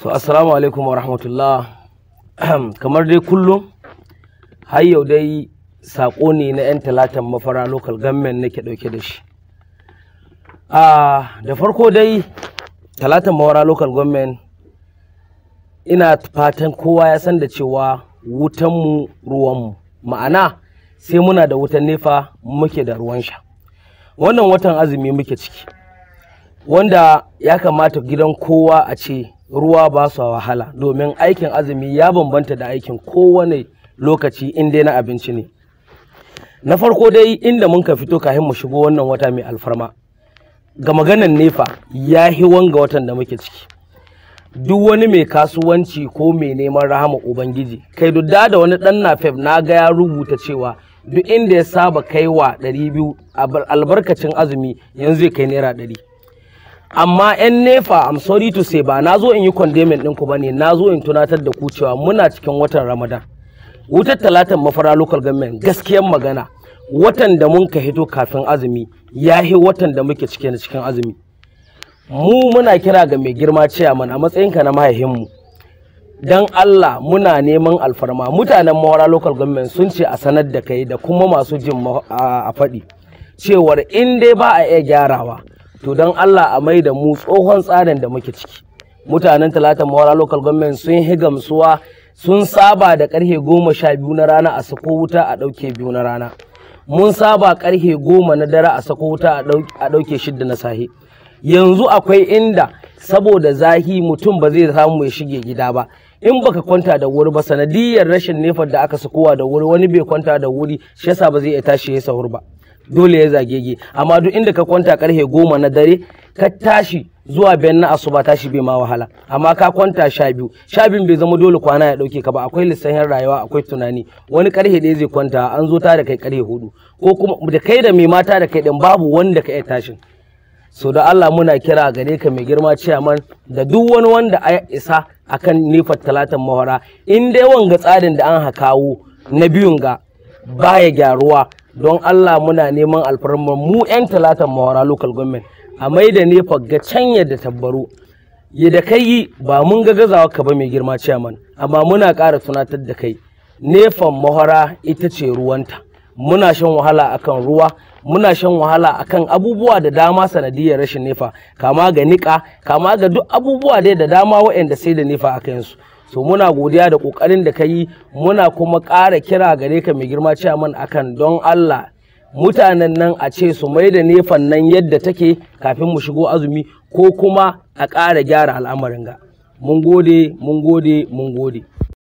So assalamu alaikum wa rahmatullah. Kamar dai kullum har yau dai sako ne na 'yan talatan mafara local government nake dauke da shi. Da farko dai talatan mafara local government ina fatan kowa ya san da cewa wutanmu ruwanmu, ma'ana sai muna da wutan nefa muke da ruwan sha. Wannan watan azumi muke ciki, wanda ya kamata gidan kowa a ce ruwa ba su wahala, domin aikin azumi ya bambanta da aikin kowane lokaci in dai na abinci ne. Na farko dai inda mun ka fito kafin mu shigo wannan wata mai alfarma, ga maganan nefa ya hi wanga watan da muke ciki. Duk wani mai kasuwanci ko mai neman rahama ubangiji, kai duk da wani dan nafef na ga ya rubuta cewa duk inda ya saba kaiwa 200 albarkacin azumi yanzu zai kai naira 100. Amma yan nefa, I'm sorry to say, ba na zo in yi condemning ɗinku ba ne, na zo in tunatar da ku cewa muna cikin watan Ramadan. Wutar talatan mafara local government, gaskiyar magana watan da mun ka hito kafin azumi ya hi watan da muke cikin azumi. Mu muna kira ga mai girma chairman a matsayinka na mahaihinmu, dan Allah muna neman alfarma. Mutanen mawara local government sun ce a sanar da kai da kuma masu jin a faɗi cewar in dai ba a iya gyarawa, to don Allah a mai da mu tsohon tsarin da muke ciki. Mutanen talatan mawara local government sun yi gamsuwa, sun saba da karfe 12 na rana a sako wuta a ɗauke 2 na rana. Mun saba karfe 10 na dare a sako wuta a ɗauke 6 na safe. Yanzu akwai inda saboda zahi mutum ba zai samu ya shige gida ba, in baka kwanta da wuri ba sanadiyar rashin nefar da aka sakowa da wuri, wani bai kwanta da wuri shi yasa ba zai iya tashi ya sahur ba, dole ya zagege. Amma duk inda ka kwanta karfe 10 na dare ka tashi zuwa 5 na asuba tashi bai ma wahala. Amma ka kwanta 12 bai zama dole kwana ya dauke ka ba, akwai lissafin rayuwa, akwai tunani. Wani karfe 1 zai kwanta, an zo ta da kai karfe 4, ko kuma da kai da mai mata da kai din babu wanda ka iya tashin. So da Allah muna kira gare ka mai girma chairman da duk wani wanda ya isa akan nefar talatan mawara, in dai wanga tsarin da an kawo na biyun ga baya gyaruwa, don Allah muna neman alfarmar mu 'yan talatan mawara local government a mai da nefar ga can yadda tabbaro. Yadda kai ba mun ga gazawa ka ba mai girma chairman, amma muna ƙara tunatar da kai nefar mawara ita ce ruwanta. Muna shan wahala akan ruwa, muna shan wahala akan abubuwa da dama sanadiyar rashin nefa, kama ga nika, kama ga duk abubuwa dai da dama waɗanda sai da nefa aka yansu. So muna godiya da kokarin da ka yi, muna kuma ƙara kira gare ka mai girma chairman akan don Allah mutanen nan a ce su mai da nefan nan yadda take kafin mu shigo azumi, ko kuma a ƙara gyara al'amarin ga. Mun gode, mun gode, mun gode.